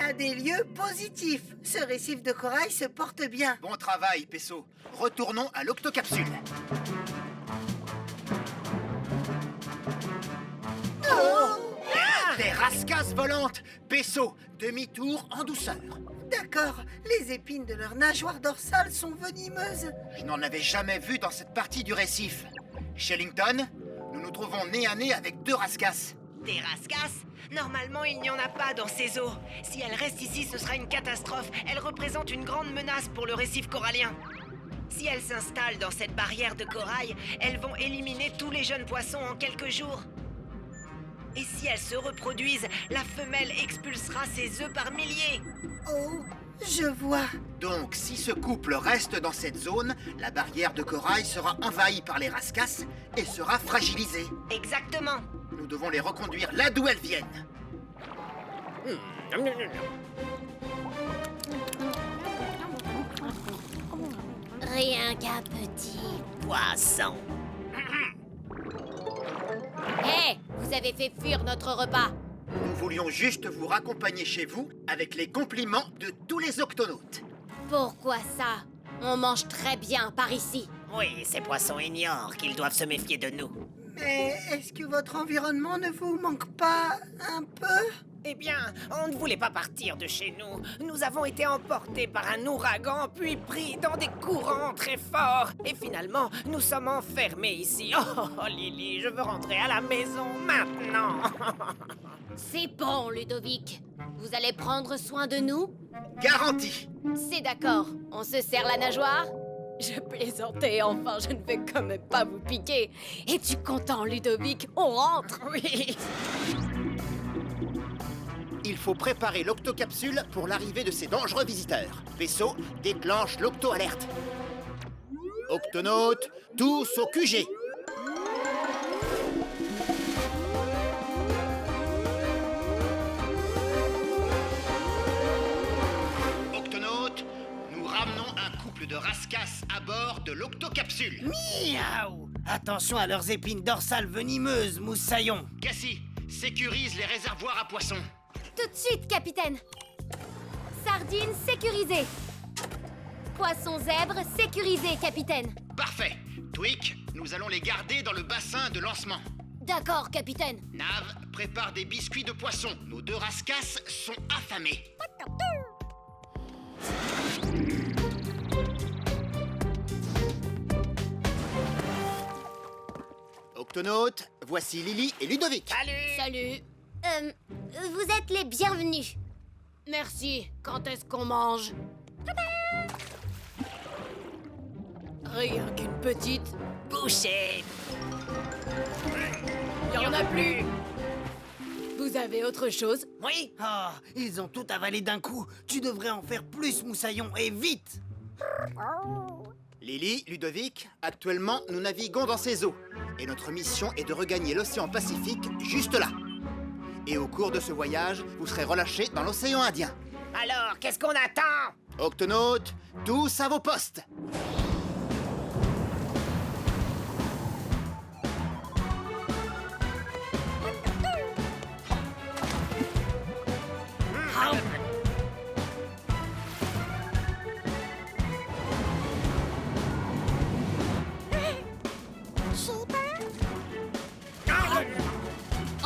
À des lieux positifs. Ce récif de corail se porte bien. Bon travail, Pesso. Retournons à l'octocapsule. Des rascasses volantes. Pesso, demi-tour en douceur. D'accord, les épines de leur nageoire dorsale sont venimeuses. Je n'en avais jamais vu dans cette partie du récif. Shellington, nous nous trouvons nez à nez avec 2 rascasses. Des rascasses? Normalement, il n'y en a pas dans ces eaux. Si elles restent ici, ce sera une catastrophe. Elles représentent une grande menace pour le récif corallien. Si elles s'installent dans cette barrière de corail, elles vont éliminer tous les jeunes poissons en quelques jours. Et si elles se reproduisent, la femelle expulsera ses œufs par milliers. Oh, je vois. Donc, si ce couple reste dans cette zone, la barrière de corail sera envahie par les rascasses et sera fragilisée. Exactement. Nous devons les reconduire là d'où elles viennent. Rien qu'un petit Poisson. Hé, vous avez fait fuir notre repas. Nous voulions juste vous raccompagner chez vous avec les compliments de tous les octonautes. Pourquoi ça? On mange très bien par ici. Oui, ces poissons ignorent qu'ils doivent se méfier de nous. Mais est-ce que votre environnement ne vous manque pas un peu? Eh bien, on ne voulait pas partir de chez nous. Nous avons été emportés par un ouragan, puis pris dans des courants très forts. Et finalement, nous sommes enfermés ici. Oh, Lily, je veux rentrer à la maison maintenant. C'est bon, Ludovic. Vous allez prendre soin de nous? Garantie. C'est d'accord. On se serre la nageoire? Je plaisantais, enfin, je ne vais quand même pas vous piquer. Es-tu content, Ludovic? On rentre? Oui. Il faut préparer l'octocapsule pour l'arrivée de ces dangereux visiteurs. Vaisseau, déclenche l'octo-alerte. Octonautes, tous au QG. Octonautes, nous ramenons un couple de rascasses à bord de l'octocapsule. Miaou! Attention à leurs épines dorsales venimeuses, moussaillon. Cassie, sécurise les réservoirs à poissons. Tout de suite, capitaine. Sardines sécurisées. Poisson zèbre sécurisé, capitaine. Parfait. Tweak, nous allons les garder dans le bassin de lancement. D'accord, capitaine. Nav, prépare des biscuits de poisson. Nos 2 rascasses sont affamées. Octonautes, voici Lily et Ludovic. Salut. Vous êtes les bienvenus. Merci. Quand est-ce qu'on mange? Rien qu'une petite. Bouchée. Il y en a plus. Vous avez autre chose? Oui. Ah, ils ont tout avalé d'un coup. Tu devrais en faire plus, moussaillon, et vite! Lily, Ludovic, actuellement, nous naviguons dans ces eaux. Et notre mission est de regagner l'océan Pacifique juste là. Et au cours de ce voyage, vous serez relâchés dans l'océan Indien. Alors, qu'est-ce qu'on attend? Octonautes, tous à vos postes.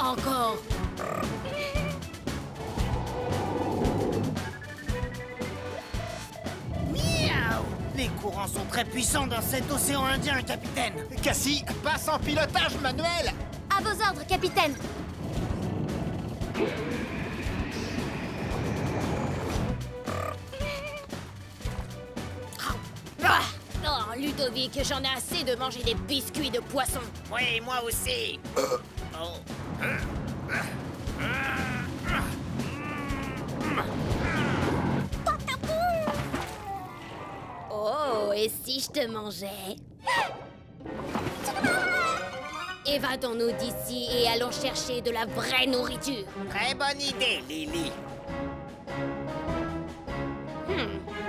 Encore. Miaou! Les courants sont très puissants dans cet océan Indien, capitaine. Cassie, passe en pilotage manuel. À vos ordres, capitaine. Oh, Ludovic, j'en ai assez de manger des biscuits de poisson. Oui, moi aussi. Oh. Oh, et si je te mangeais? Évadons-nous d'ici et allons chercher de la vraie nourriture. Très bonne idée, Lily.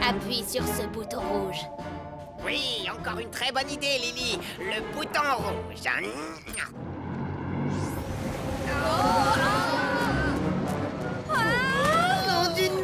Appuie sur ce bouton rouge. Oui, encore une très bonne idée, Lily. Le bouton rouge. Nom d'une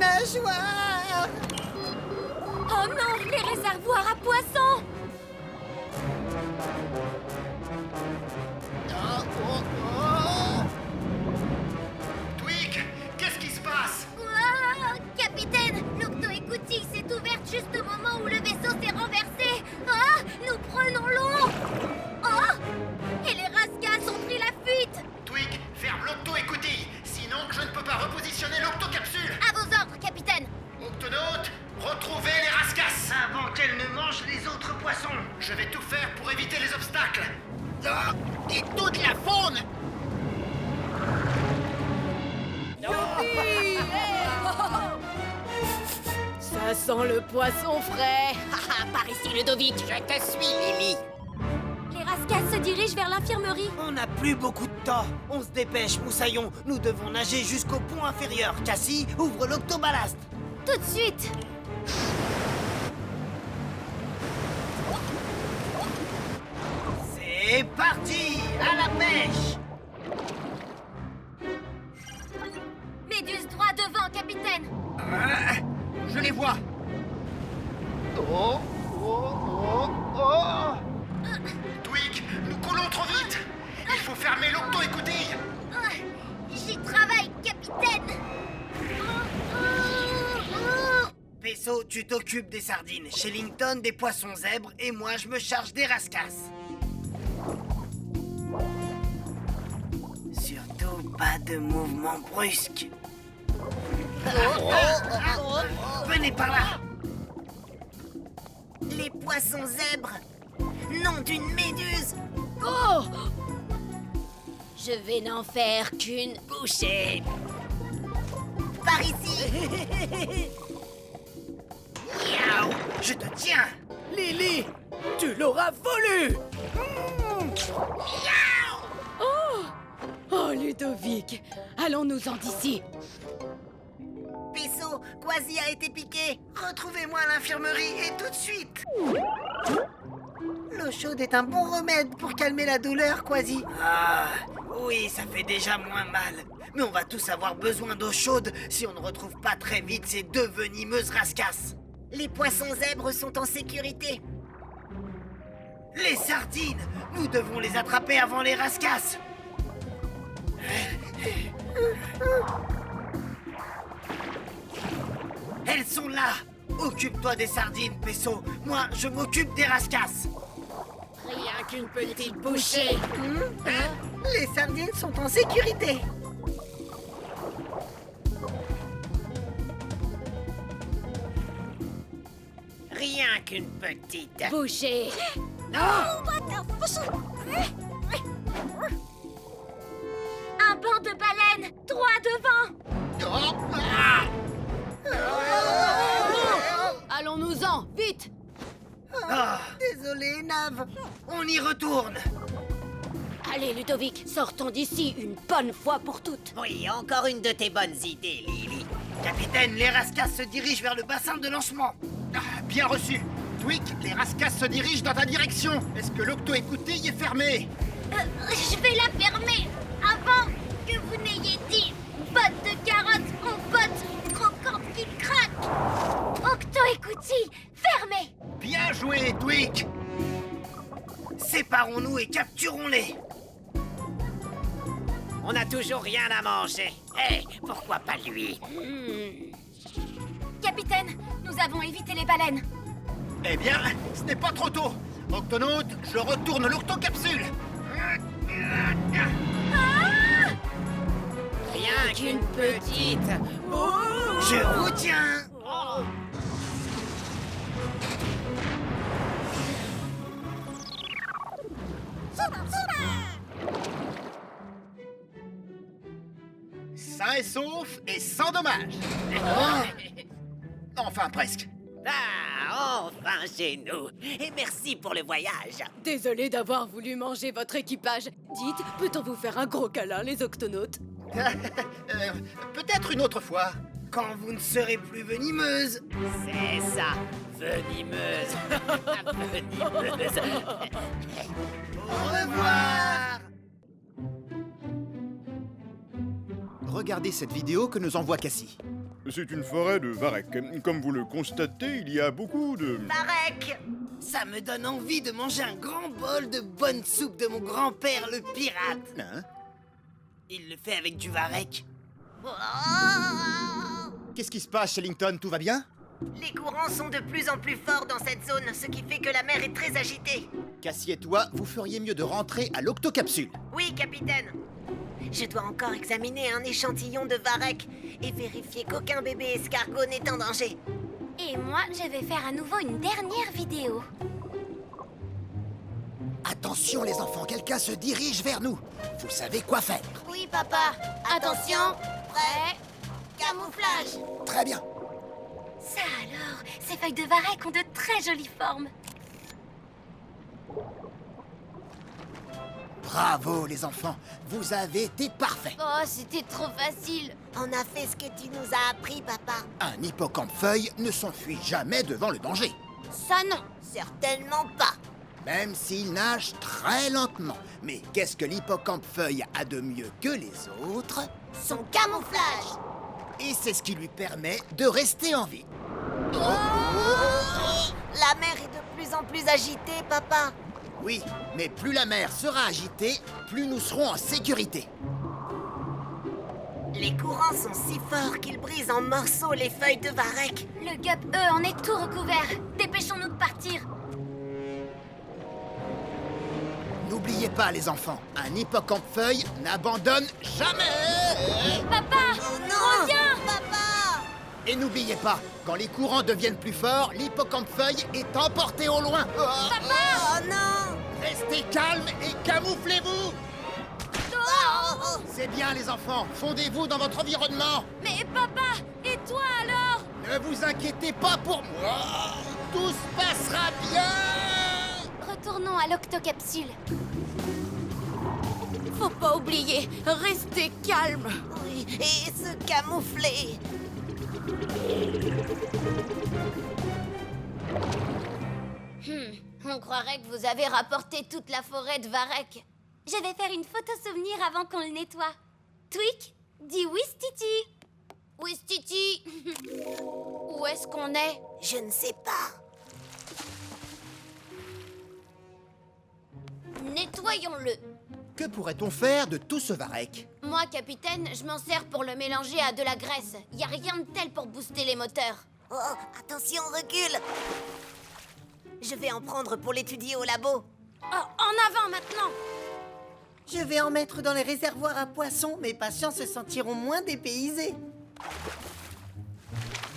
Ça sent le poisson frais. Haha, par ici, Ludovic. Je te suis, Lily. Les Rascals se dirigent vers l'infirmerie. On n'a plus beaucoup de temps. On se dépêche, Moussaillon. Nous devons nager jusqu'au pont inférieur. Cassie, ouvre l'octoballast. Tout de suite. C'est parti. À la pêche. Méduse droit devant, capitaine. Je les vois. Oh, oh, oh, oh. Twig, nous coulons trop vite. Il faut fermer l'octo-écoutille. J'y travaille, capitaine. Peso, tu t'occupes des sardines. Shellington des poissons zèbres. Et moi, je me charge des rascasses. Surtout pas de mouvement brusque. Venez par là. Les poissons zèbres. Nom d'une méduse. Oh! Je vais n'en faire qu'une bouchée. Par ici. Miaou, je te tiens. Lily, tu l'auras voulu. Oh, Ludovic, allons-nous-en d'ici. Peso, Quasi a été piqué. Retrouvez-moi à l'infirmerie et tout de suite. L'eau chaude est un bon remède pour calmer la douleur, Quasi. Ah, oui, ça fait déjà moins mal. Mais on va tous avoir besoin d'eau chaude si on ne retrouve pas très vite ces deux venimeuses rascasses. Les poissons zèbres sont en sécurité. Les sardines, nous devons les attraper avant les rascasses. Elles sont là. Occupe-toi des sardines, Peso. Moi, je m'occupe des rascasses. Rien qu'une petite bouchée. Les sardines sont en sécurité. Rien qu'une petite. Bouchée. Un banc de baleines, droit devant. Allons-nous-en, vite. Ah, Désolé, Nav. on y retourne. Allez, Ludovic, sortons d'ici une bonne fois pour toutes. Oui, encore une de tes bonnes idées, Lily. Capitaine, les rascasses se dirigent vers le bassin de lancement. Bien reçu. Twig, les rascasses se dirigent dans ta direction. Est-ce que l'octo-écoutille est fermée? Je vais la fermer avant que vous n'ayez dit botte de carottes en botte croquante qui craque. Octo-écoutille, fermé. Bien joué, Twig. Séparons-nous et capturons-les. On n'a toujours rien à manger. Eh, pourquoi pas lui? Capitaine, nous avons évité les baleines. Eh bien, ce n'est pas trop tôt. Octonaute, je retourne l'octocapsule. Rien qu'une petite. Je vous tiens. Sain et sauf et sans dommage. Enfin, presque. Ah, enfin chez nous. Et merci pour le voyage. Désolé d'avoir voulu manger votre équipage. Dites, peut-on vous faire un gros câlin, les octonautes? Peut-être une autre fois. Quand vous ne serez plus venimeuse. C'est ça, venimeuse. Venimeuse. Au revoir. Regardez cette vidéo que nous envoie Cassie. C'est une forêt de varech. Comme vous le constatez, il y a beaucoup de... Tarek. Ça me donne envie de manger un grand bol de bonne soupe de mon grand-père le pirate. Hein? Il le fait avec du varech. Qu'est-ce qui se passe, Shellington? Tout va bien? Les courants sont de plus en plus forts dans cette zone, ce qui fait que la mer est très agitée. Cassie et toi, vous feriez mieux de rentrer à l'octocapsule. Oui, capitaine. Je dois encore examiner un échantillon de varech et vérifier qu'aucun bébé escargot n'est en danger. Et moi, je vais faire à nouveau une dernière vidéo. Attention les enfants, quelqu'un se dirige vers nous. Vous savez quoi faire. Oui, papa. Attention, prêt, camouflage. Très bien. Ça alors, ces feuilles de varech ont de très jolies formes. Bravo les enfants, vous avez été parfaits. Oh, c'était trop facile. On a fait ce que tu nous as appris, papa. Un hippocampe-feuille ne s'enfuit jamais devant le danger, Ça non. Certainement pas. même s'il nage très lentement. Mais qu'est-ce que l'hippocampe-feuille a de mieux que les autres? Son camouflage. Et c'est ce qui lui permet de rester en vie. La mer est de plus en plus agitée, papa. Oui, mais plus la mer sera agitée, plus nous serons en sécurité. Les courants sont si forts qu'ils brisent en morceaux les feuilles de varech. Le gup, eux, en est tout recouvert. Dépêchons-nous de partir. N'oubliez pas les enfants, un hippocampe-feuille n'abandonne jamais. Papa, Non, reviens. papa. Et n'oubliez pas, quand les courants deviennent plus forts, l'hippocampe-feuille est emporté au loin. Oh non. Restez calmes et camouflez-vous. Oh, C'est bien les enfants, fondez-vous dans votre environnement. mais papa, et toi alors? Ne vous inquiétez pas pour moi. Tout se passera bien. Retournons à l'octocapsule. Faut pas oublier, restez calme. Oui, et se camoufler. On croirait que vous avez rapporté toute la forêt de varech. Je vais faire une photo souvenir avant qu'on le nettoie. Tweak, dis oui, Stiti. Ouistiti. Où est-ce qu'on est? Je ne sais pas. Nettoyons-le. Que pourrait-on faire de tout ce varech? Moi, capitaine, je m'en sers pour le mélanger à de la graisse. Y a rien de tel pour booster les moteurs. Oh, attention, recule. Je vais en prendre pour l'étudier au labo. Oh, en avant maintenant. Je vais en mettre dans les réservoirs à poissons. Mes patients se sentiront moins dépaysés.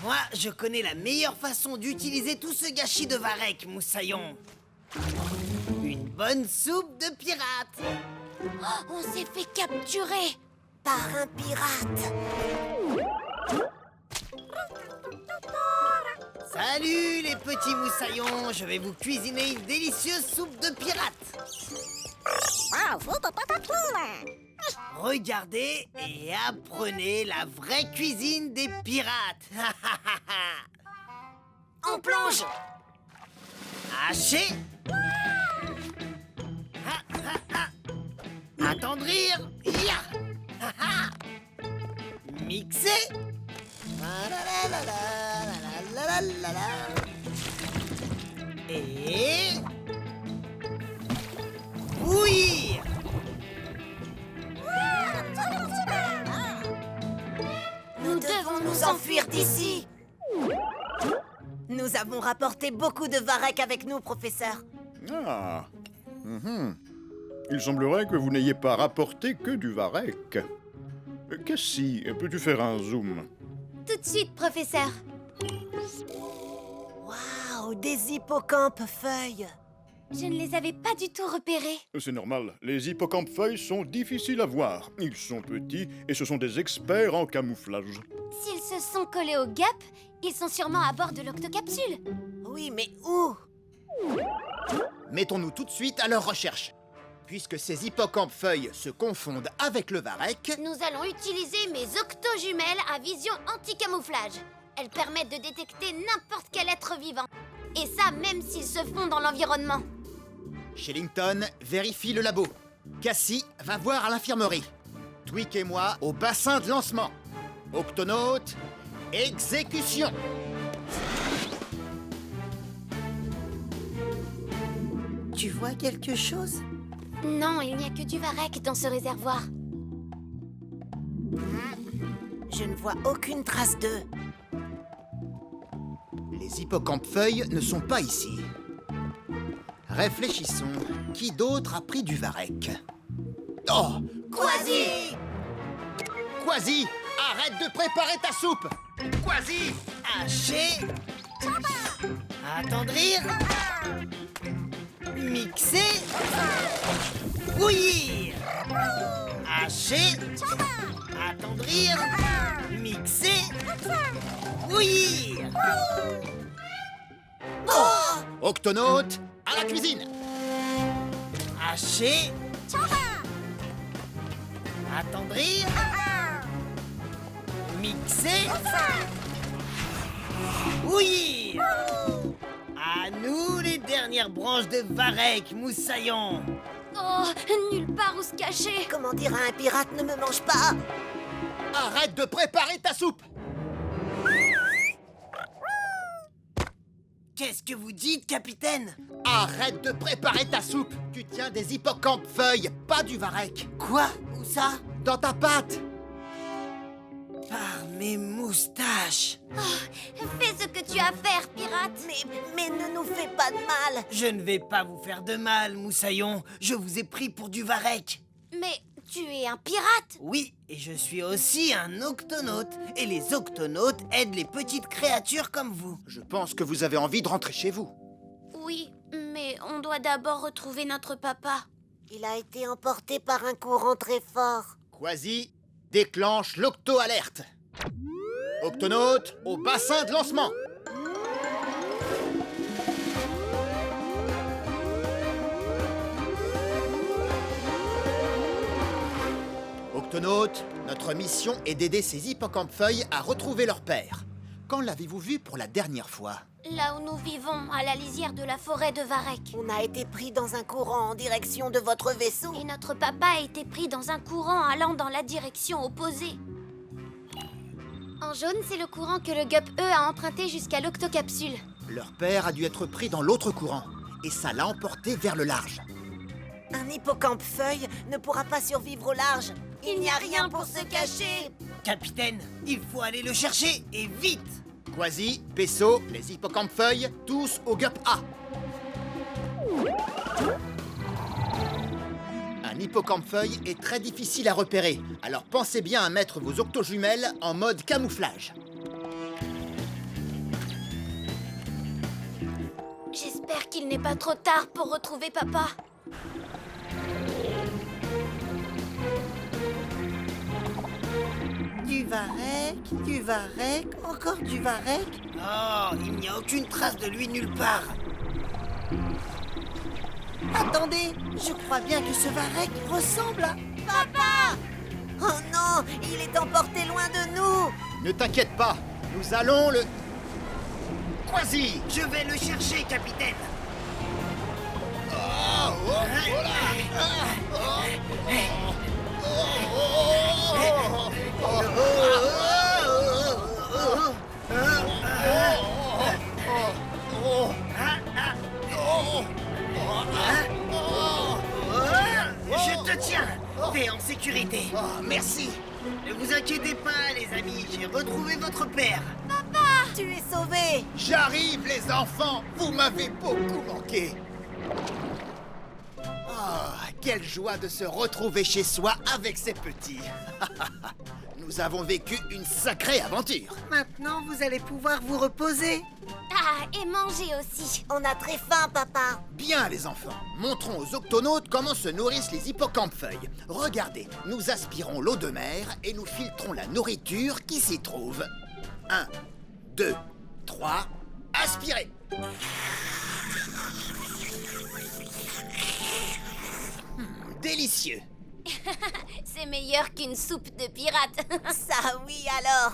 Moi, je connais la meilleure façon d'utiliser tout ce gâchis de varech, Moussaillon. Une bonne soupe de pirate. Oh, on s'est fait capturer. Par un pirate. Salut les petits moussaillons, je vais vous cuisiner une délicieuse soupe de pirate. Regardez et apprenez la vraie cuisine des pirates. On plonge. Hacher. Attendrir. Ya. Mixer. Et bouillir. Nous devons nous enfuir d'ici. Nous avons rapporté beaucoup de varech avec nous, professeur. Ah. Il semblerait que vous n'ayez pas rapporté que du varech. Cassie, peux-tu faire un zoom? Tout de suite, professeur. Waouh, des hippocampes feuilles. Je ne les avais pas du tout repérés. C'est normal, les hippocampes-feuilles sont difficiles à voir. Ils sont petits et ce sont des experts en camouflage. S'ils se sont collés au gup, ils sont sûrement à bord de l'octocapsule. Oui, mais où? Mettons-nous tout de suite à leur recherche. Puisque ces hippocampes-feuilles se confondent avec le varech, Nous allons utiliser mes octo-jumelles à vision anti-camouflage. Elles permettent de détecter n'importe quel être vivant. Et ça, même s'ils se font dans l'environnement. Shellington vérifie le labo. Cassie va voir à l'infirmerie. Tweak et moi au bassin de lancement. Octonaute, exécution. Tu vois quelque chose? Non, il n'y a que du varech dans ce réservoir. Je ne vois aucune trace d'eux. Les hippocampes-feuilles ne sont pas ici. Réfléchissons. Qui d'autre a pris du varech? Oh! Quasi! Quasi! Arrête de préparer ta soupe! Quasi! Hacher. Attendrir. Mixer. Bouillir. Hacher. Attendrir. Mixer. Oui. Octonautes, à la cuisine. Hacher. Attendrir. Mixer. Oui. À nous les dernières branches de Varek, Moussaillon. Oh, nulle part où se cacher. Comment dire à un pirate ne me mange pas? Arrête de préparer ta soupe. Qu'est-ce que vous dites, capitaine? Arrête de préparer ta soupe. Tu tiens des hippocampes feuilles, pas du varech. Quoi? Où ça? Dans ta pâte. Par mes moustaches. Fais ce que tu as à faire, pirate. Mais ne nous fais pas de mal. Je ne vais pas vous faire de mal, Moussaillon. Je vous ai pris pour du Varek. Mais tu es un pirate. Oui, et je suis aussi un octonaute. Et les octonautes aident les petites créatures comme vous. Je pense que vous avez envie de rentrer chez vous. Oui, mais on doit d'abord retrouver notre papa. Il a été emporté par un courant très fort. Quasi, déclenche l'octo-alerte. Octonautes, au bassin de lancement. Octonautes, notre mission est d'aider ces hippocampes feuilles à retrouver leur père. Quand l'avez-vous vu pour la dernière fois? Là où nous vivons, à la lisière de la forêt de Varek. On a été pris dans un courant en direction de votre vaisseau. Et notre papa a été pris dans un courant allant dans la direction opposée. En jaune, c'est le courant que le Gup-E a emprunté jusqu'à l'octocapsule. Leur père a dû être pris dans l'autre courant, et ça l'a emporté vers le large. Un hippocampe feuille ne pourra pas survivre au large. Il n'y a rien pour se cacher. Capitaine, il faut aller le chercher, et vite. Quasi, Pesso, les hippocampes feuilles, tous au Gup A. Un hippocampe feuille est très difficile à repérer, alors pensez bien à mettre vos octojumelles en mode camouflage. J'espère qu'il n'est pas trop tard pour retrouver papa. Du varech, encore du varech. Oh, il n'y a aucune trace de lui nulle part. Attendez, je crois bien que ce varech ressemble à... Papa! Oh non, il est emporté loin de nous. Ne t'inquiète pas, nous allons le... Quasi! Je vais le chercher, capitaine. Je te tiens. T'es en sécurité. Oh, merci! Ne vous inquiétez pas, les amis. J'ai retrouvé votre père. Tu es sauvé. J'arrive, les enfants! Vous m'avez beaucoup manqué! Oh, quelle joie de se retrouver chez soi avec ces petits! Nous avons vécu une sacrée aventure! Maintenant, vous allez pouvoir vous reposer. Ah, et manger aussi. On a très faim, papa. Bien, les enfants, montrons aux octonautes comment se nourrissent les hippocampes feuilles. Regardez, nous aspirons l'eau de mer et nous filtrons la nourriture qui s'y trouve. 1, 2, 3, aspirez! Délicieux! C'est meilleur qu'une soupe de pirate. Ça oui alors.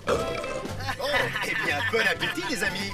Oh, eh bien, bon appétit, les amis!